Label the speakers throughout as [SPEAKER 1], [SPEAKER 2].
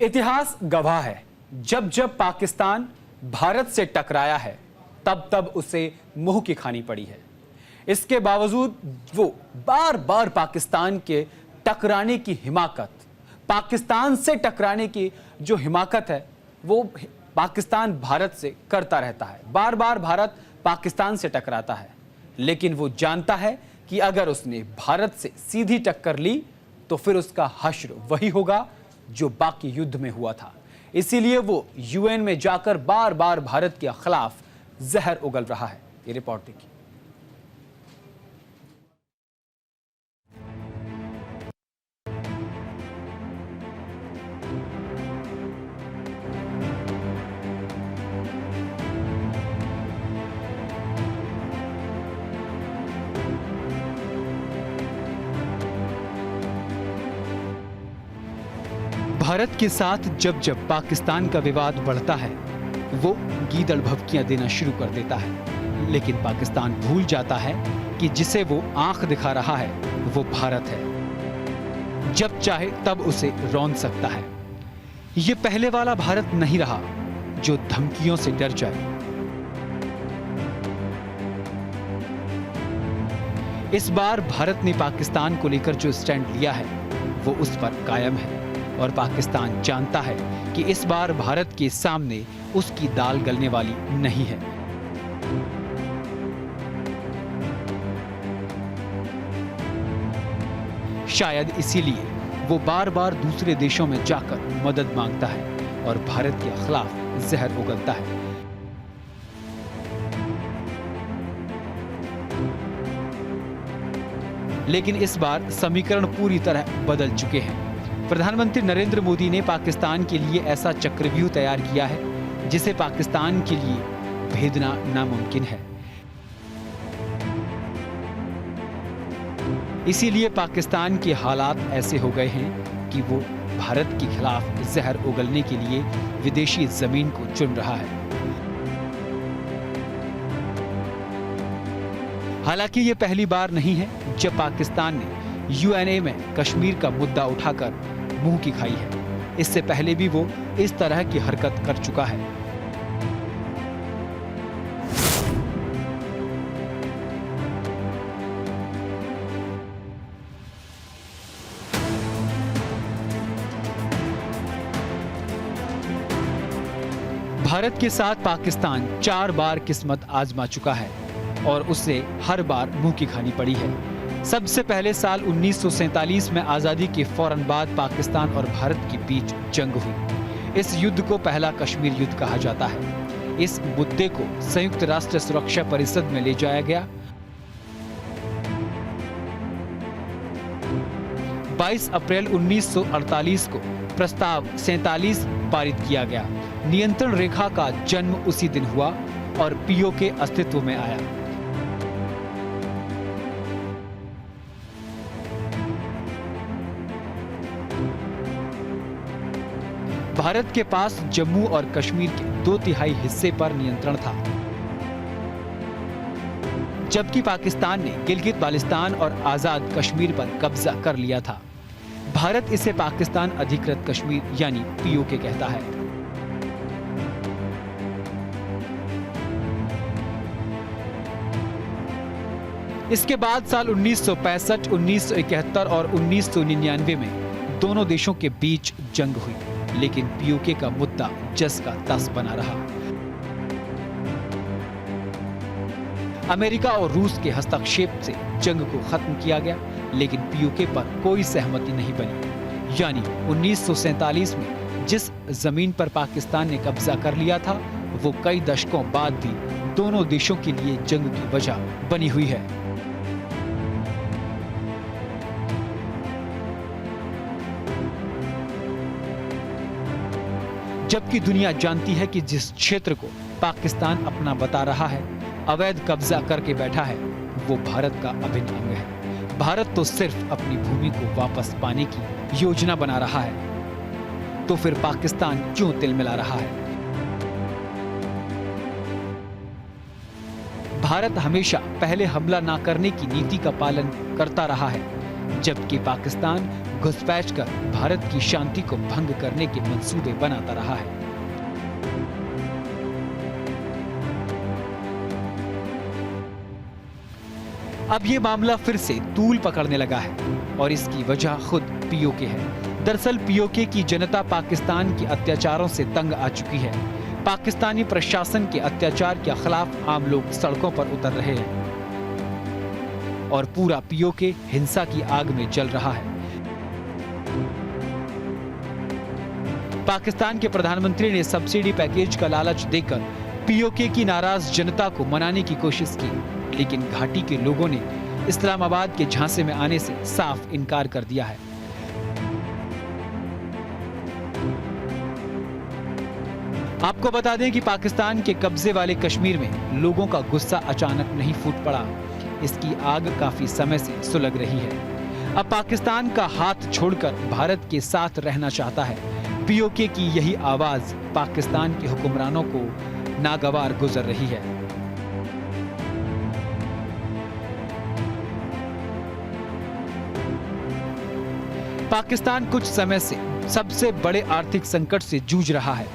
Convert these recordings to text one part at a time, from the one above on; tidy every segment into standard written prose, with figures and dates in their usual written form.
[SPEAKER 1] इतिहास गवाह है, जब जब पाकिस्तान भारत से टकराया है तब तब उसे मुंह की खानी पड़ी है। इसके बावजूद वो बार बार पाकिस्तान के टकराने की हिमाकत, पाकिस्तान से टकराने की जो हिमाकत है वो पाकिस्तान भारत से करता रहता है। बार बार भारत पाकिस्तान से टकराता है, लेकिन वो जानता है कि अगर उसने भारत से सीधी टक्कर ली तो फिर उसका हश्र वही होगा जो बाकी युद्ध में हुआ था। इसीलिए वो यूएन में जाकर बार बार भारत के खिलाफ जहर उगल रहा है। ये रिपोर्ट देखिए। भारत के साथ जब जब पाकिस्तान का विवाद बढ़ता है वो गीदड़ भभकियां देना शुरू कर देता है, लेकिन पाकिस्तान भूल जाता है कि जिसे वो आंख दिखा रहा है वो भारत है। जब चाहे तब उसे रौंद सकता है। ये पहले वाला भारत नहीं रहा जो धमकियों से डर जाए। इस बार भारत ने पाकिस्तान को लेकर जो स्टैंड लिया है वो उस पर कायम है और पाकिस्तान जानता है कि इस बार भारत के सामने उसकी दाल गलने वाली नहीं है। शायद इसीलिए वो बार बार दूसरे देशों में जाकर मदद मांगता है और भारत के खिलाफ जहर उगलता है। लेकिन इस बार समीकरण पूरी तरह बदल चुके हैं। प्रधानमंत्री नरेंद्र मोदी ने पाकिस्तान के लिए ऐसा चक्रव्यूह तैयार किया है जिसे पाकिस्तान के लिए भेदना नामुमकिन है। इसीलिए पाकिस्तान के हालात ऐसे हो गए हैं कि वो भारत के खिलाफ जहर उगलने के लिए विदेशी जमीन को चुन रहा है। हालांकि ये पहली बार नहीं है जब पाकिस्तान ने यूएनए में कश्मीर का मुद्दा उठाकर मुंह की खाई है। इससे पहले भी वो इस तरह की हरकत कर चुका है। भारत के साथ पाकिस्तान 4 बार किस्मत आजमा चुका है और उसे हर बार मुंह की खानी पड़ी है। सबसे पहले साल 1947 में आजादी के फौरन बाद पाकिस्तान और भारत के बीच जंग हुई। इस युद्ध को पहला कश्मीर युद्ध कहा जाता है। इस मुद्दे को संयुक्त राष्ट्र सुरक्षा परिषद में ले जाया गया। 22 अप्रैल 1948 को प्रस्ताव 47 पारित किया गया। नियंत्रण रेखा का जन्म उसी दिन हुआ और पीओके अस्तित्व में आया। भारत के पास जम्मू और कश्मीर के 2/3 हिस्से पर नियंत्रण था, जबकि पाकिस्तान ने गिलगित बाल्टिस्तान और आजाद कश्मीर पर कब्जा कर लिया था। भारत इसे पाकिस्तान अधिकृत कश्मीर यानी पीओके कहता है। इसके बाद साल 1965, 1971 और 1999 में दोनों देशों के बीच जंग हुई, लेकिन पीओके का मुद्दा जस का तस बना रहा। अमेरिका और रूस के हस्तक्षेप से जंग को खत्म किया गया, लेकिन पीओके पर कोई सहमति नहीं बनी। यानी 1947 में जिस जमीन पर पाकिस्तान ने कब्जा कर लिया था वो कई दशकों बाद भी दोनों देशों के लिए जंग की वजह बनी हुई है। जबकि दुनिया जानती है कि जिस क्षेत्र को पाकिस्तान अपना बता रहा है, अवैध कब्जा करके बैठा है, वो भारत का अभिन्न अंग है। भारत तो सिर्फ अपनी भूमि को वापस पाने की योजना बना रहा है, तो फिर पाकिस्तान क्यों तिलमिला रहा है? भारत हमेशा पहले हमला ना करने की नीति का पालन करता रहा है। जबकि पाकिस्तान घुसपैठ कर भारत की शांति को भंग करने के मंसूबे बनाता रहा है। अब ये मामला फिर से तूल पकड़ने लगा है और इसकी वजह खुद पीओके है। दरअसल पीओके की जनता पाकिस्तान के अत्याचारों से तंग आ चुकी है। पाकिस्तानी प्रशासन के अत्याचार के खिलाफ आम लोग सड़कों पर उतर रहे हैं और पूरा पीओके हिंसा की आग में जल रहा है। पाकिस्तान के प्रधानमंत्री ने सब्सिडी पैकेज का लालच देकर पीओके की नाराज जनता को मनाने की कोशिश की, लेकिन घाटी के लोगों ने इस्लामाबाद के झांसे में आने से साफ इनकार कर दिया है। आपको बता दें कि पाकिस्तान के कब्जे वाले कश्मीर में लोगों का गुस्सा अचानक नहीं फूट पड़ा। इसकी आग काफी समय से सुलग रही है। अब पाकिस्तान का हाथ छोड़कर भारत के साथ रहना चाहता है। पीओके की यही आवाज पाकिस्तान के हुक्मरानों को नागवार गुजर रही है। पाकिस्तान कुछ समय से सबसे बड़े आर्थिक संकट से जूझ रहा है।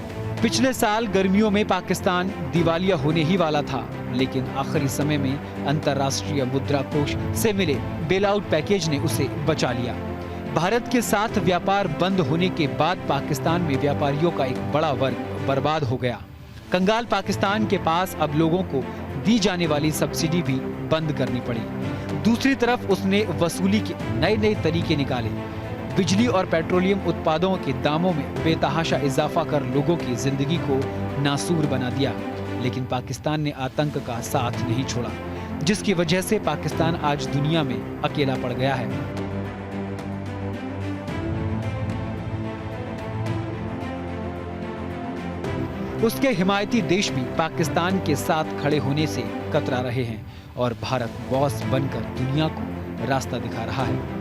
[SPEAKER 1] पिछले साल गर्मियों में पाकिस्तान दिवालिया होने ही वाला था, लेकिन आखिरी समय में अंतर्राष्ट्रीय मुद्रा कोष से मिले बेलआउट पैकेज ने उसे बचा लिया। भारत के साथ व्यापार बंद होने के बाद पाकिस्तान में व्यापारियों का एक बड़ा वर्ग बर्बाद हो गया। कंगाल पाकिस्तान के पास अब लोगों को दी जाने वाली सब्सिडी भी बंद करनी पड़ी। दूसरी तरफ उसने वसूली के नए नए तरीके निकाले। बिजली और पेट्रोलियम उत्पादों के दामों में बेतहाशा इजाफा कर लोगों की जिंदगी को नासूर बना दिया। लेकिन पाकिस्तान ने आतंक का साथ नहीं छोड़ा, जिसकी वजह से पाकिस्तान आज दुनिया में अकेला पड़ गया है। उसके हिमायती देश भी पाकिस्तान के साथ खड़े होने से कतरा रहे हैं और भारत बॉस बनकर दुनिया को रास्ता दिखा रहा है।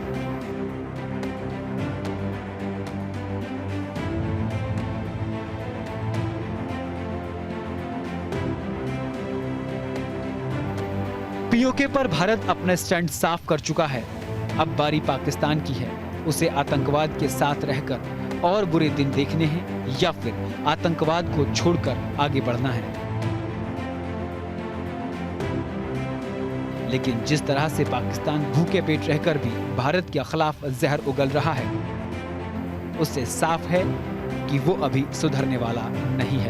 [SPEAKER 1] पीओके पर भारत अपना स्टैंड साफ कर चुका है। अब बारी पाकिस्तान की है। उसे आतंकवाद के साथ रहकर और बुरे दिन देखने हैं या फिर आतंकवाद को छोड़कर आगे बढ़ना है। लेकिन जिस तरह से पाकिस्तान भूखे पेट रहकर भी भारत के खिलाफ जहर उगल रहा है, उससे साफ है कि वो अभी सुधरने वाला नहीं है।